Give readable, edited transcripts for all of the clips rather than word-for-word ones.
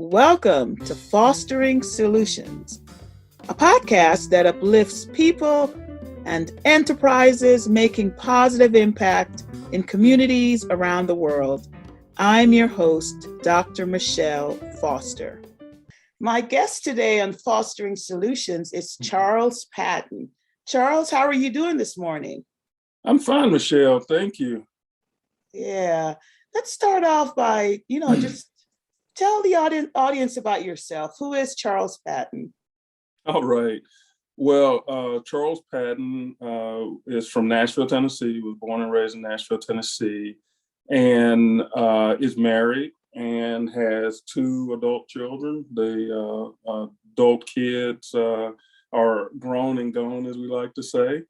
Welcome to Fostering Solutions, a podcast that uplifts people and enterprises making positive impact in communities around the world. I'm your host, Dr. Michelle Foster. My guest today on Fostering Solutions is Charles Patton. Charles, how are you doing this morning? I'm fine, Michelle. Thank you. Yeah, let's start off by, just tell the audience about yourself. Who is Charles Patton? All right. Well, Charles Patton is from Nashville, Tennessee. He was born and raised in Nashville, Tennessee, and is married and has two adult children. The adult kids are grown and gone, as we like to say.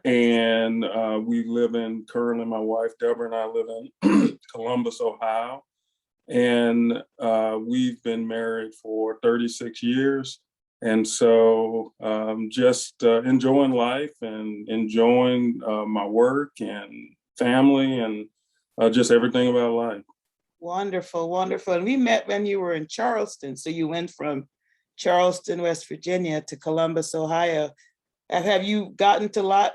And we live currently, my wife, Deborah, and I live in Columbus, Ohio. And we've been married for 36 years. And so just enjoying life and enjoying my work and family and just everything about life. Wonderful, wonderful. And we met when you were in Charleston. So you went from Charleston, West Virginia to Columbus, Ohio. Have you gotten to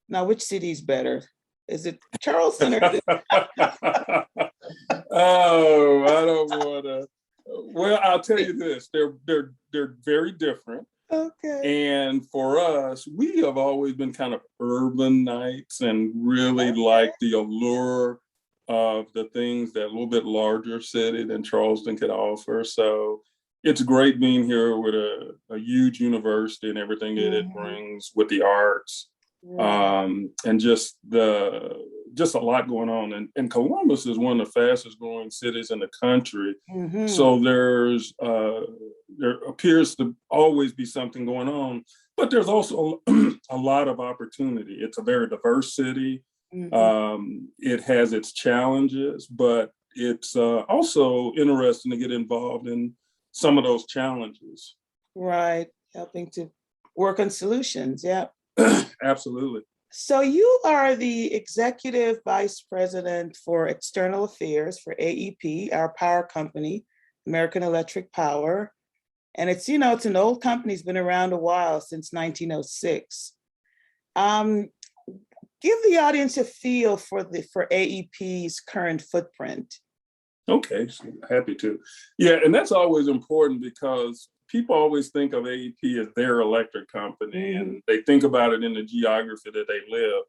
now which city is better? Is it Charleston or is it? Oh, I don't want to. Well, I'll tell you this: they're very different. Okay. And for us, we have always been kind of urbanites and really like the allure of the things that a little bit larger city than Charleston could offer. So it's great being here with a huge university and everything that it brings with the arts. And just a lot going on. And Columbus is one of the fastest growing cities in the country. So there appears to always be something going on, but there's also a lot of opportunity. It's a very diverse city. It has its challenges, but it's also interesting to get involved in some of those challenges. Right. Helping to work on solutions. Yeah. Absolutely. So you are the Executive Vice President for External Affairs for AEP, our power company, American Electric Power. And it's an old company. It's been around a while, since 1906. Give the audience a feel for AEP's current footprint. Okay, so happy to. Yeah, and that's always important because people always think of AEP as their electric company, and they think about it in the geography that they live.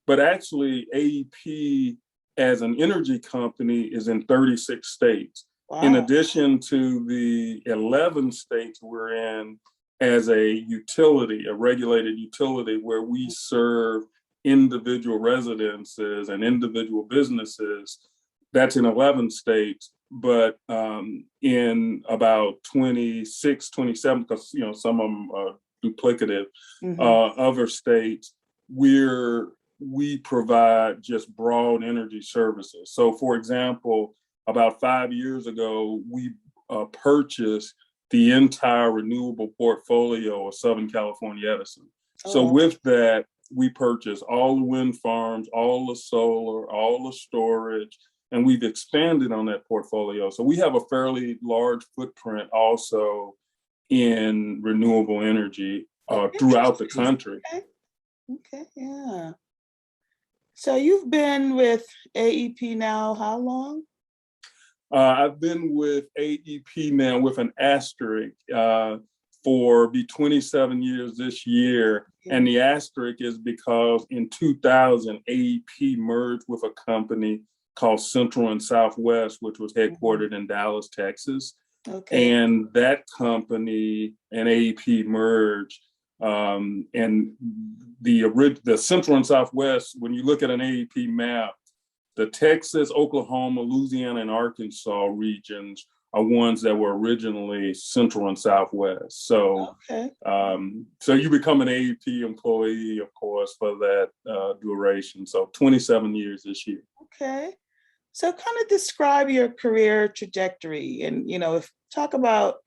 But actually, AEP as an energy company is in 36 states. Wow. In addition to the 11 states we're in as a utility, a regulated utility, where we serve individual residences and individual businesses. That's in 11 states. But in about 26, 27, because some of them are duplicative, other states, we provide just broad energy services. So, for example, about 5 years ago, we purchased the entire renewable portfolio of Southern California Edison. So with that, we purchased all the wind farms, all the solar, all the storage, and we've expanded on that portfolio. So we have a fairly large footprint also in renewable energy throughout the country. Okay, yeah. So you've been with AEP now how long? I've been with AEP now with an asterisk for 27 years this year. And the asterisk is because in 2000, AEP merged with a company called Central and Southwest, which was headquartered in Dallas, Texas. And that company and AEP merged. And the Central and Southwest, when you look at an AEP map, the Texas, Oklahoma, Louisiana, and Arkansas regions are ones that were originally Central and Southwest. So, so you become an AEP employee, of course, for that duration. So 27 years this year. Okay. So kind of describe your career trajectory and, talk about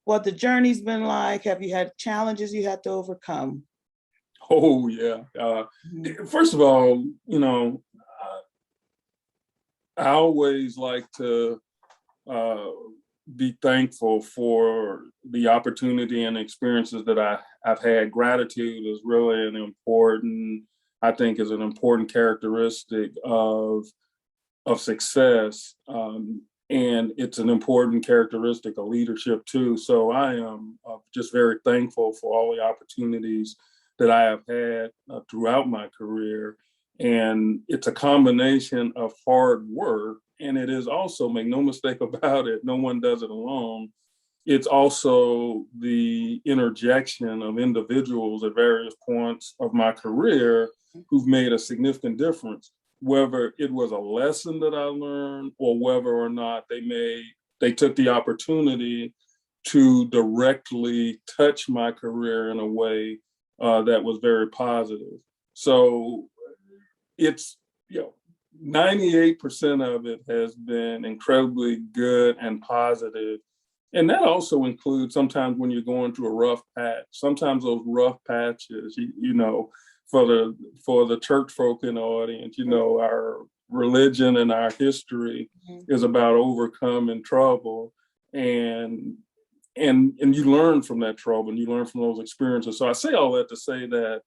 what the journey's been like. Have you had challenges you had to overcome? Oh, yeah. First of all, I always like to be thankful for the opportunity and experiences that I've had. Gratitude is really I think is an important characteristic of success. And it's an important characteristic of leadership too. So I am just very thankful for all the opportunities that I have had throughout my career. And it's a combination of hard work. And it is also, make no mistake about it, no one does it alone. It's also the interjection of individuals at various points of my career who've made a significant difference, whether it was a lesson that I learned or whether or not they took the opportunity to directly touch my career in a way that was very positive. So it's, 98% of it has been incredibly good and positive. And that also includes sometimes when you're going through a rough patch. Sometimes those rough patches, for the church folk in the audience, our religion and our history is about overcoming trouble, and you learn from that trouble and you learn from those experiences. So I say all that to say that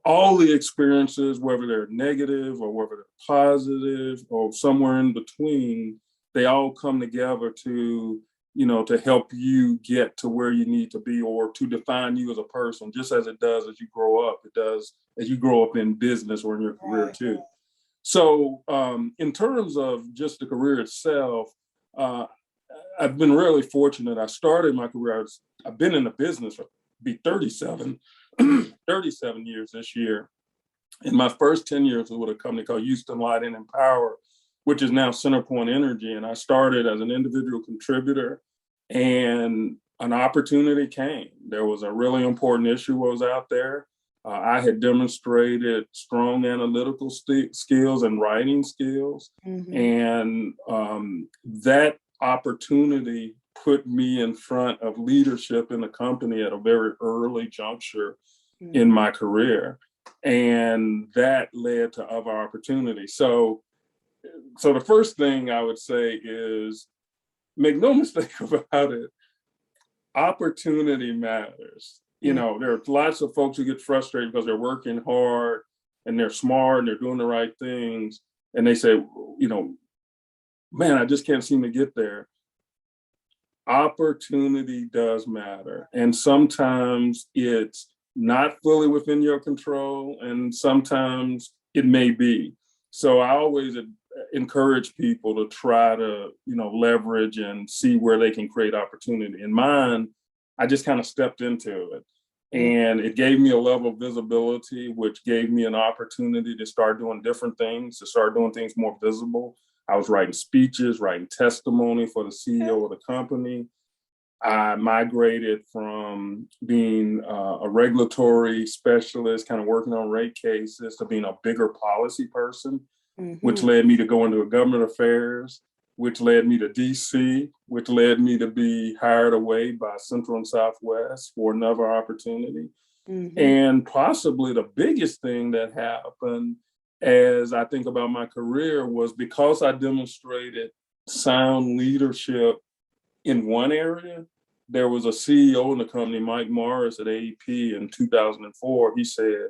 all the experiences, whether they're negative or whether they're positive or somewhere in between, they all come together to help you get to where you need to be, or to define you as a person, just as it does as you grow up. It does as you grow up in business or in your career too. So in terms of just the career itself, I've been really fortunate. I started my career, I've been in the business for 37 years this year. And my first 10 years was with a company called Houston Lighting and Power, which is now CenterPoint Energy. And I started as an individual contributor, and an opportunity came. There was a really important issue that was out there. I had demonstrated strong analytical skills and writing skills. And that opportunity put me in front of leadership in the company at a very early juncture in my career. And that led to other opportunities. So the first thing I would say is, make no mistake about it, opportunity matters. There are lots of folks who get frustrated because they're working hard and they're smart and they're doing the right things. And they say, man, I just can't seem to get there. Opportunity does matter. And sometimes it's not fully within your control, and sometimes it may be. So I always encourage people to try to, leverage and see where they can create opportunity. In mine, I just kind of stepped into it, and it gave me a level of visibility, which gave me an opportunity to start doing different things, to start doing things more visible. I was writing speeches, writing testimony for the CEO of the company. I migrated from being a regulatory specialist, kind of working on rate cases, to being a bigger policy person, which led me to go into government affairs, which led me to DC, which led me to be hired away by Central and Southwest for another opportunity. And possibly the biggest thing that happened as I think about my career was because I demonstrated sound leadership in one area. There was a CEO in the company, Mike Morris at AEP in 2004. He said,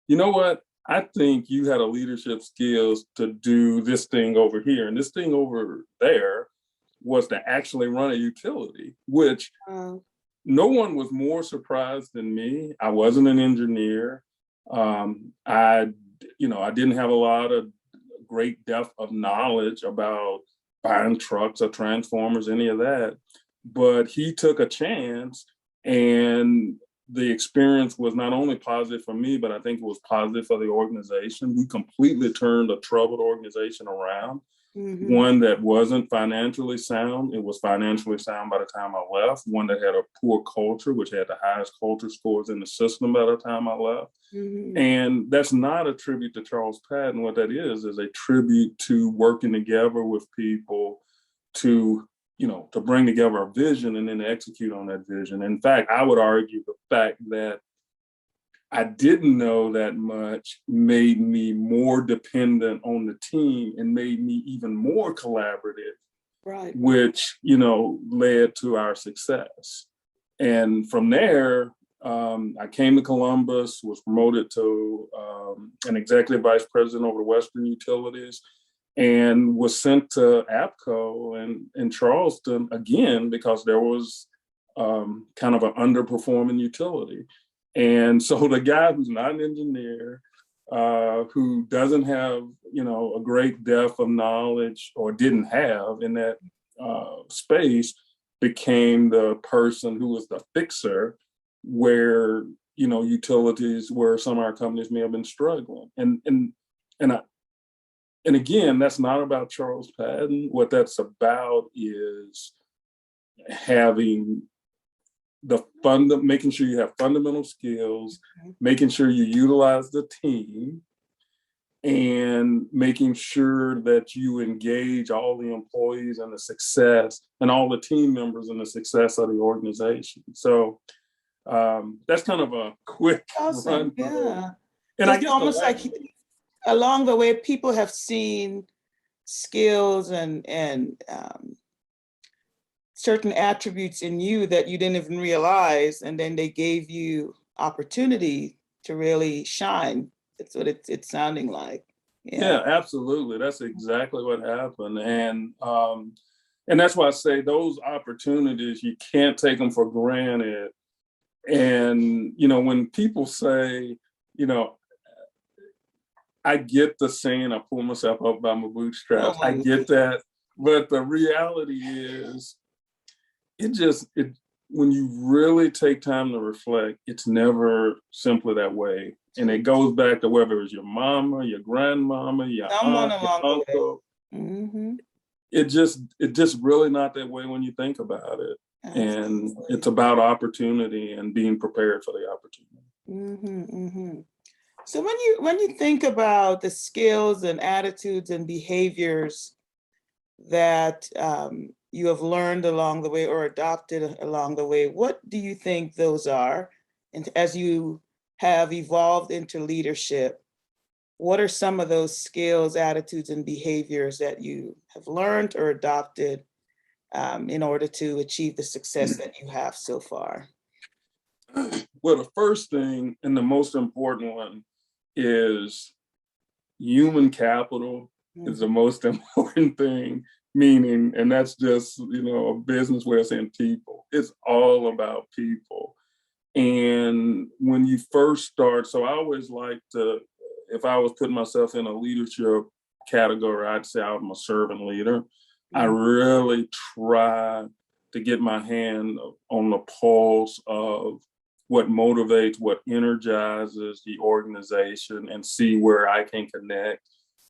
you know what? I think you had a leadership skills to do this thing over here. And this thing over there was to actually run a utility, which no one was more surprised than me. I wasn't an engineer. I didn't have a lot of great depth of knowledge about buying trucks or transformers, any of that. But he took a chance, and the experience was not only positive for me, but I think it was positive for the organization. We completely turned a troubled organization around, one that wasn't financially sound. It was financially sound by the time I left, one that had a poor culture, which had the highest culture scores in the system by the time I left. And that's not a tribute to Charles Patton. What that is a tribute to working together with people to bring together a vision and then to execute on that vision. In fact, I would argue the fact that I didn't know that much made me more dependent on the team and made me even more collaborative Right. which, led to our success. And from there, I came to Columbus, was promoted to an executive vice president over the Western Utilities, and was sent to APCO in Charleston again because there was kind of an underperforming utility. And so the guy who's not an engineer, who doesn't have, a great depth of knowledge or didn't have in that space, became the person who was the fixer where, utilities, where some of our companies may have been struggling. And again, that's not about Charles Patton. What that's about is having making sure you have fundamental skills, making sure you utilize the team, and making sure that you engage all the employees in the success and all the team members in the success of the organization. So that's kind of a quick Awesome. run. Yeah. And I It's guess almost like along the way, people have seen skills and certain attributes in you that you didn't even realize, and then they gave you opportunity to really shine. That's what it's sounding like. Yeah, absolutely. That's exactly what happened. And that's why I say those opportunities, you can't take them for granted. And, when people say, I get the saying, I pull myself up by my bootstraps. I get that. But the reality is, when you really take time to reflect, it's never simply that way. And it goes back to whether it's your mama, your grandmama, your aunt, your uncle. Mm-hmm. It just really not that way when you think about it. Absolutely. And it's about opportunity and being prepared for the opportunity. Mm-hmm, mm-hmm. So when you think about the skills and attitudes and behaviors that you have learned along the way or adopted along the way, what do you think those are? And as you have evolved into leadership, what are some of those skills, attitudes, and behaviors that you have learned or adopted in order to achieve the success that you have so far? Well, the first thing and the most important one is human capital is the most important thing, meaning, and that's just, a business way of saying people. It's all about people. And when you first start, so I always like to, if I was putting myself in a leadership category, I'd say I'm a servant leader. I really try to get my hand on the pulse of what motivates, what energizes the organization, and see where I can connect.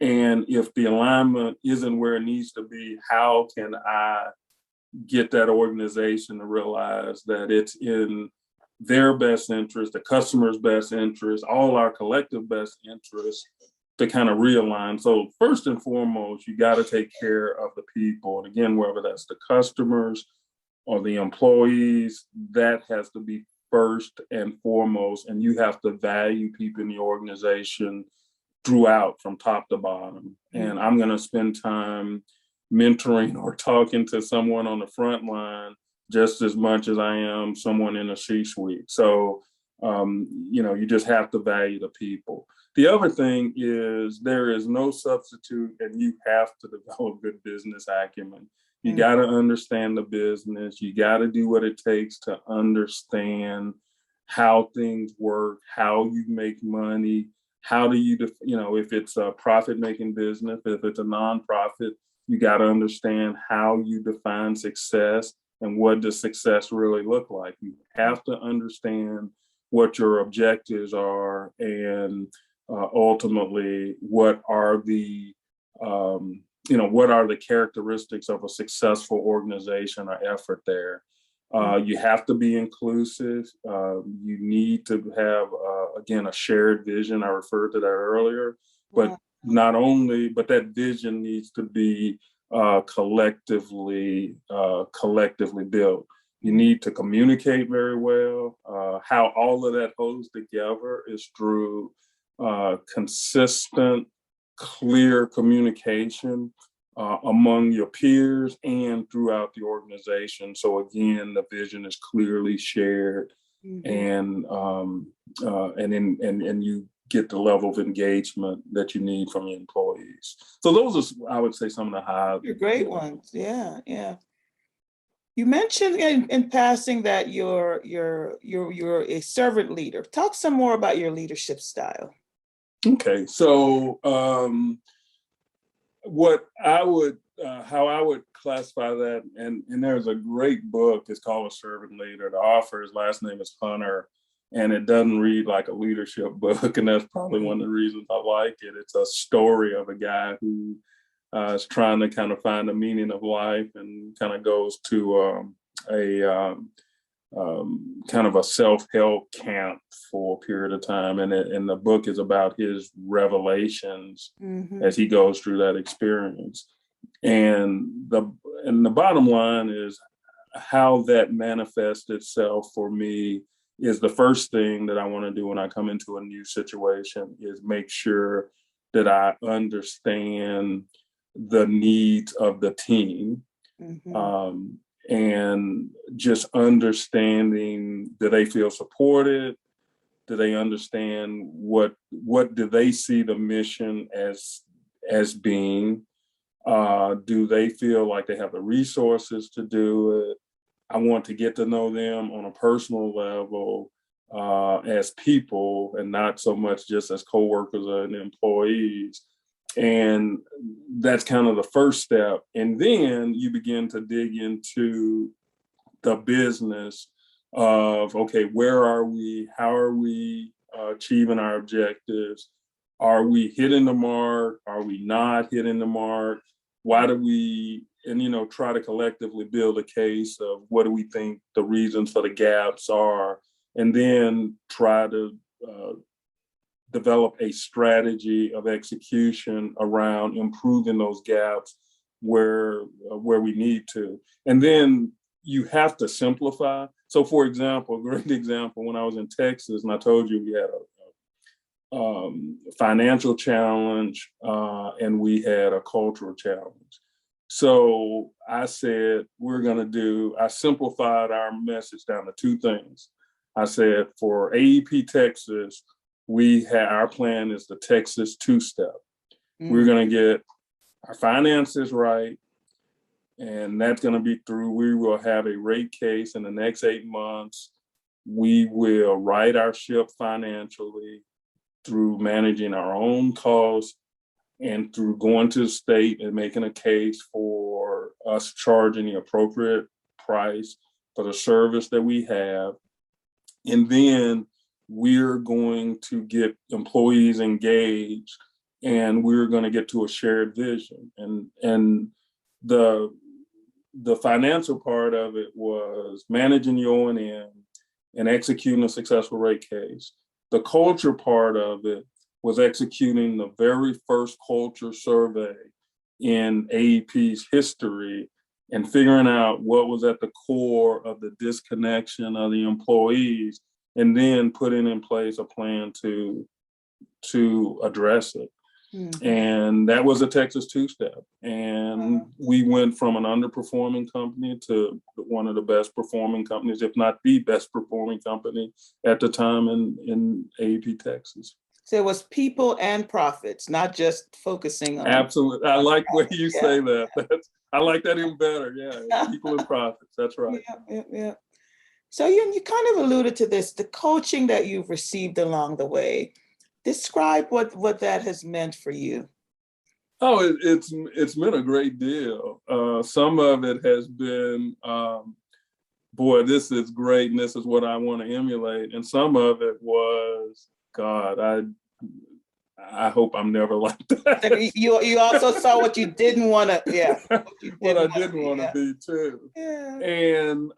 And if the alignment isn't where it needs to be, how can I get that organization to realize that it's in their best interest, the customer's best interest, all our collective best interest to kind of realign. So first and foremost, you got to take care of the people. And again, whether that's the customers or the employees, that has to be first and foremost. And you have to value people in the organization throughout, from top to bottom. And I'm going to spend time mentoring or talking to someone on the front line just as much as I am someone in a C-suite. So, you just have to value the people. The other thing is there is no substitute, and you have to develop good business acumen. You got to understand the business. You got to do what it takes to understand how things work, how you make money, how do you, if it's a profit-making business, if it's a nonprofit, you got to understand how you define success and what does success really look like. You have to understand what your objectives are and ultimately what are the characteristics of a successful organization or effort there. You have to be inclusive. You need to have, again, a shared vision. I referred to that earlier, but but that vision needs to be collectively built. You need to communicate very well. How all of that holds together is through consistent, clear communication among your peers and throughout the organization. So again, the vision is clearly shared, and you get the level of engagement that you need from your employees. So those are, I would say, some of the high. You're great ones. Yeah, yeah. You mentioned in passing that you're a servant leader. Talk some more about your leadership style. Okay, so how I would classify that, and there's a great book. It's called A Servant Leader. The author, his last name is Hunter, and it doesn't read like a leadership book, and that's probably one of the reasons I like it. It's a story of a guy who is trying to kind of find the meaning of life, and kind of goes to kind of a self-help camp for a period of time, and the book is about his revelations as he goes through that experience. And the bottom line is how that manifests itself for me is the first thing that I want to do when I come into a new situation is make sure that I understand the needs of the team. And just understanding, do they feel supported? Do they understand what do they see the mission as being? Do they feel like they have the resources to do it? I want to get to know them on a personal level as people, and not so much just as coworkers and employees. And that's kind of the first step. And then you begin to dig into the business of, okay, where are we? How are we achieving our objectives? Are we hitting the mark? Are we not hitting the mark? Why do we, and try to collectively build a case of what do we think the reasons for the gaps are, and then try to develop a strategy of execution around improving those gaps where we need to. And then you have to simplify. So for example, a great example, when I was in Texas, and I told you we had a financial challenge and we had a cultural challenge. So I said, I simplified our message down to two things. I said, for AEP Texas, our plan is the Texas two-step. We're going to get our finances right, and that's going to be through, we will have a rate case in the next 8 months. We will right our ship financially through managing our own costs and through going to the state and making a case for us charging the appropriate price for the service that we have. And then we're going to get employees engaged, and we're going to get to a shared vision. And the financial part of it was managing the O&M and executing a successful rate case. The culture part of it was executing the very first culture survey in AEP's history and figuring out what was at the core of the disconnection of the employees, and then putting in place a plan to address it. And that was a Texas two-step. And we went from an underperforming company to one of the best performing companies, if not the best performing company at the time in AEP Texas. So it was people and profits, not just focusing on. Absolutely. I like when you say that. I like that even better. Yeah, people and profits. That's right. Yeah. So you kind of alluded to this, the coaching that you've received along the way. Describe what that has meant for you. Oh, it's meant a great deal. Some of it has been, boy, this is great, and this is what I want to emulate. And some of it was, God, I hope I'm never like that. You also saw what you didn't want to, What I didn't want to be too. Yeah. And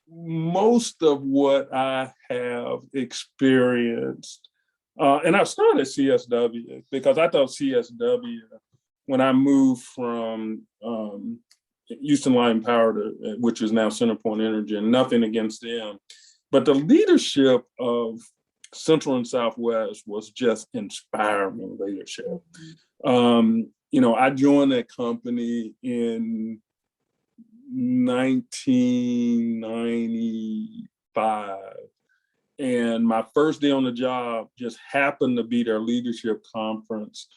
most of what I have experienced, and I started at CSW because I thought CSW, when I moved from Houston Light and Power, which is now CenterPoint Energy, and nothing against them, but the leadership of Central and Southwest was just inspiring leadership. I joined that company in 1995. And my first day on the job just happened to be their leadership conference.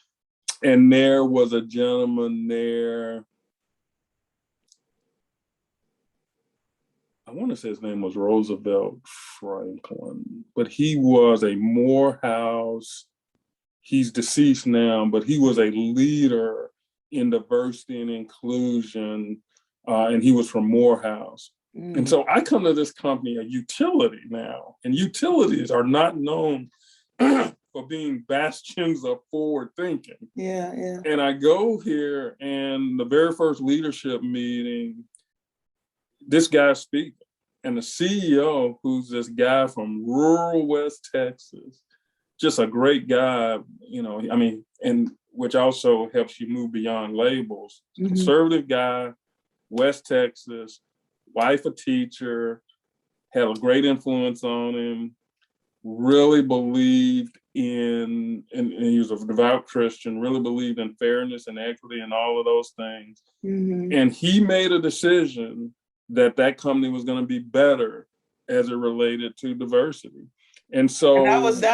And there was a gentleman there. I want to say his name was Roosevelt Franklin, but he was a Morehouse. He's deceased now, but he was a leader in diversity and inclusion, and he was from Morehouse. And so I come to this company, a utility now, and utilities are not known for being bastions of forward thinking. Yeah. And I go here, and the very first leadership meeting, this guy's speaking, and the CEO, who's this guy from rural West Texas, just a great guy, and which also helps you move beyond labels. Conservative guy, West Texas, wife a teacher, had a great influence on him, really believed in, and he was a devout Christian, really believed in fairness and equity and all of those things. And he made a decision that company was going to be better as it related to diversity. And so that was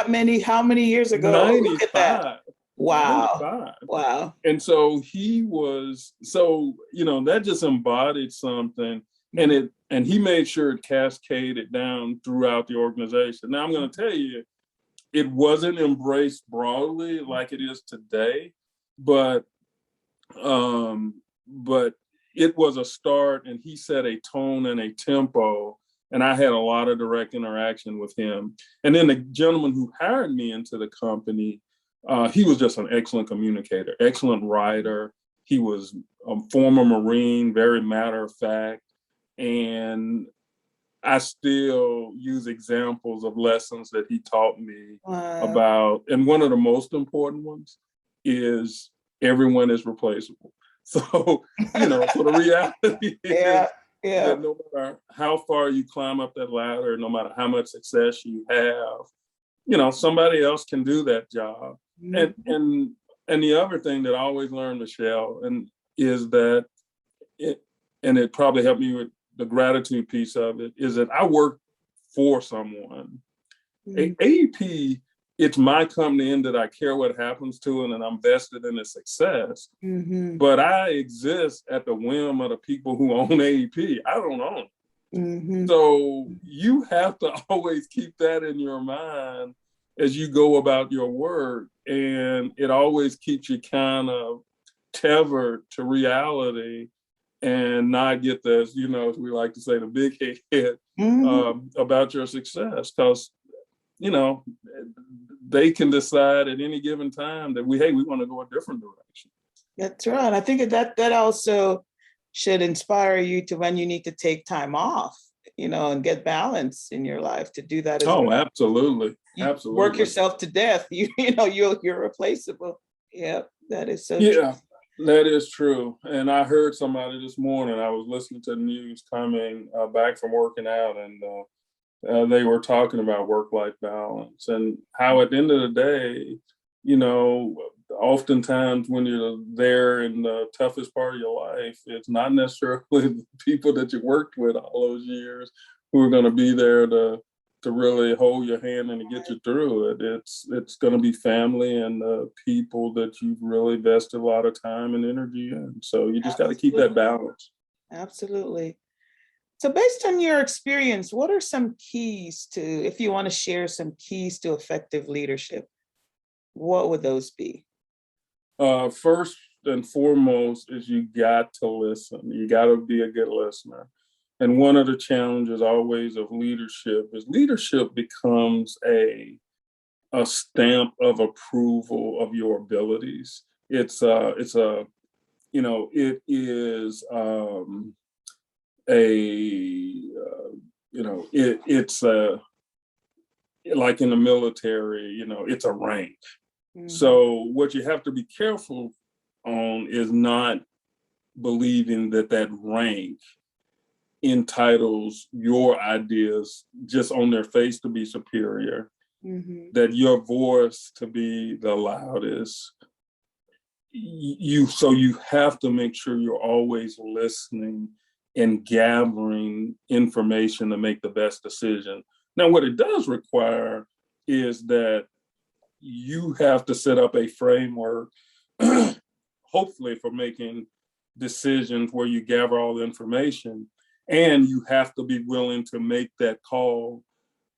how many years ago? 95. Look at that. Wow. 95. Wow. And so that just embodied something. And he made sure it cascaded down throughout the organization. Now I'm going to tell you, it wasn't embraced broadly like it is today, but it was a start, and he set a tone and a tempo, and I had a lot of direct interaction with him. And then the gentleman who hired me into the company, he was just an excellent communicator, excellent writer. He was a former Marine, very matter of fact. And I still use examples of lessons that he taught me about. And one of the most important ones is everyone is replaceable. So, so the reality is that no matter how far you climb up that ladder, no matter how much success you have, somebody else can do that job. And the other thing that I always learned, Michelle, is that it probably helped me with the gratitude piece of it, is that I work for someone. AEP, it's my company in that I care what happens to it, and I'm vested in its success. But I exist at the whim of the people who own AEP. I don't own it. So you have to always keep that in your mind as you go about your work. And it always keeps you kind of tethered to reality and not get this, as we like to say, the big head about your success. Because, they can decide at any given time that we want to go a different direction. That's right. I think that also should inspire you to, when you need to take time off, and get balance in your life, to do that as well. Absolutely. Absolutely. Work yourself to death. You're replaceable. Yeah, that is so true. That is true. And I heard somebody this morning, I was listening to the news coming back from working out, and they were talking about work-life balance and how at the end of the day, oftentimes when you're there in the toughest part of your life, it's not necessarily the people that you worked with all those years who are going to be there to really hold your hand and to get you through it. It's going to be family and the people that you've really invested a lot of time and energy in. So you just got to keep that balance. Absolutely. So based on your experience, what are some keys to, if you want to share some keys to effective leadership, what would those be? First and foremost is you got to listen. You got to be a good listener. And one of the challenges always of leadership is leadership becomes a stamp of approval of your abilities. It is like in the military, it's a rank. So what you have to be careful on is not believing that rank entitles your ideas just on their face to be superior, that your voice to be the loudest, you have to make sure you're always listening and gathering information to make the best decision. Now, what it does require is that you have to set up a framework, hopefully for making decisions where you gather all the information, and you have to be willing to make that call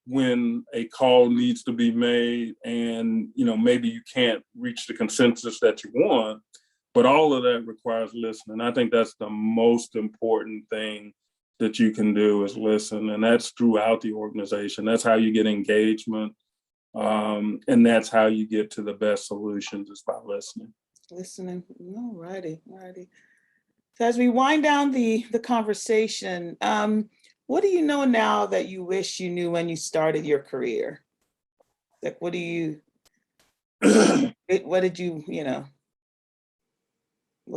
when a call needs to be made, and maybe you can't reach the consensus that you want, but all of that requires listening. I think that's the most important thing that you can do is listen, and that's throughout the organization. That's how you get engagement, and that's how you get to the best solutions is by listening. Listening. All righty. So as we wind down the conversation, what do you know now that you wish you knew when you started your career? Like, what do you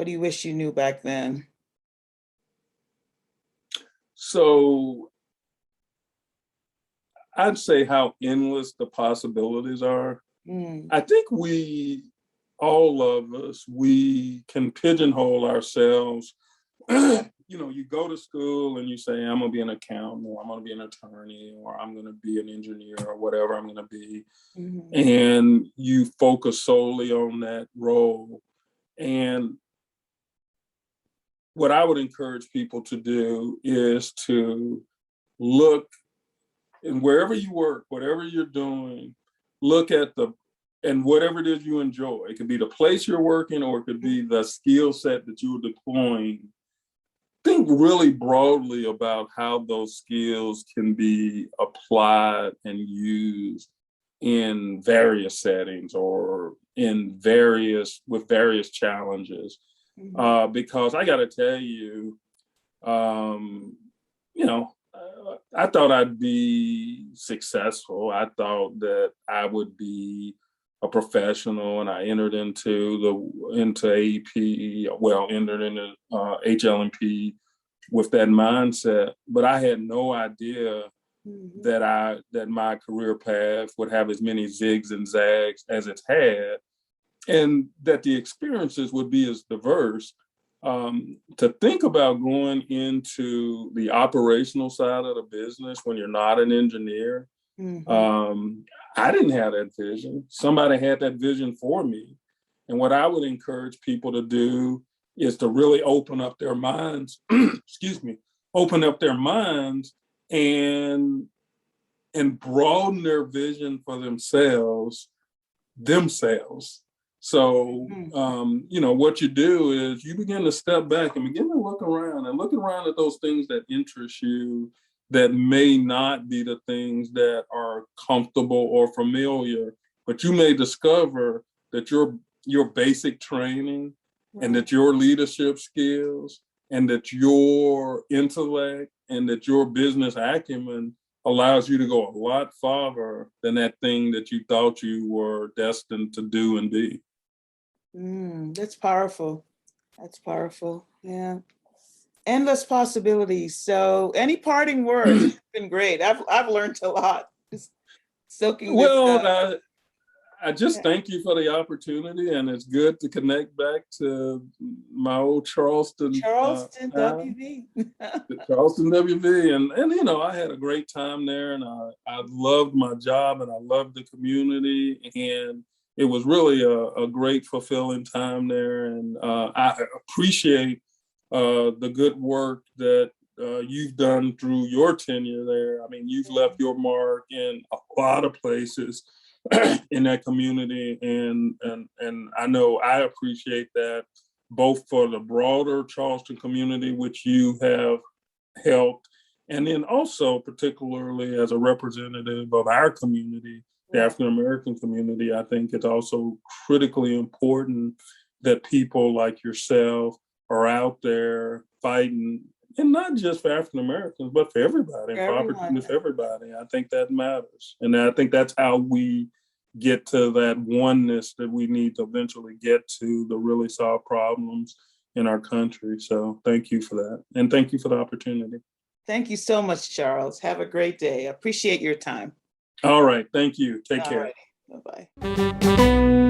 wish you knew back then? So I'd say how endless the possibilities are. I think all of us, we can pigeonhole ourselves. You go to school and you say, I'm going to be an accountant, or I'm going to be an attorney, or I'm going to be an engineer, or whatever I'm going to be. And you focus solely on that role. And what I would encourage people to do is to look, and wherever you work, whatever you're doing, look at and whatever it is you enjoy. It could be the place you're working, or it could be the skill set that you're deploying. Think really broadly about how those skills can be applied and used in various settings or with various challenges. Because I got to tell you, I thought I'd be successful. I thought that I would be a professional, and I entered into AEP, entered into HL&P with that mindset. But I had no idea that my career path would have as many zigs and zags as it's had, and that the experiences would be as diverse. To think about going into the operational side of the business when you're not an engineer, I didn't have that vision. Somebody had that vision for me. And what I would encourage people to do is to really open up their minds, open up their minds and broaden their vision for themselves. So, what you do is you begin to step back and begin to look around at those things that interest you, that may not be the things that are comfortable or familiar, but you may discover that your basic training and that your leadership skills and that your intellect and that your business acumen allows you to go a lot farther than that thing that you thought you were destined to do and be. That's powerful. Yeah. Endless possibilities. So any parting words? It's been great. I've learned a lot. Just soaking this up. I just thank you for the opportunity, and it's good to connect back to my old Charleston WV. Charleston WV, and I had a great time there, and I loved my job, and I loved the community, and it was really a great, fulfilling time there, and I appreciate the good work that you've done through your tenure there. I mean, you've left your mark in a lot of places in that community, and I know I appreciate that, both for the broader Charleston community, which you have helped, and then also particularly as a representative of our community, the African American community. I think it's also critically important that people like yourself are out there fighting, and not just for African Americans, but for everybody, and for opportunities for everybody. I think that matters. And I think that's how we get to that oneness that we need to eventually get to really solve problems in our country. So thank you for that. And thank you for the opportunity. Thank you so much, Charles. Have a great day. I appreciate your time. All right. Thank you. Take care. Bye-bye.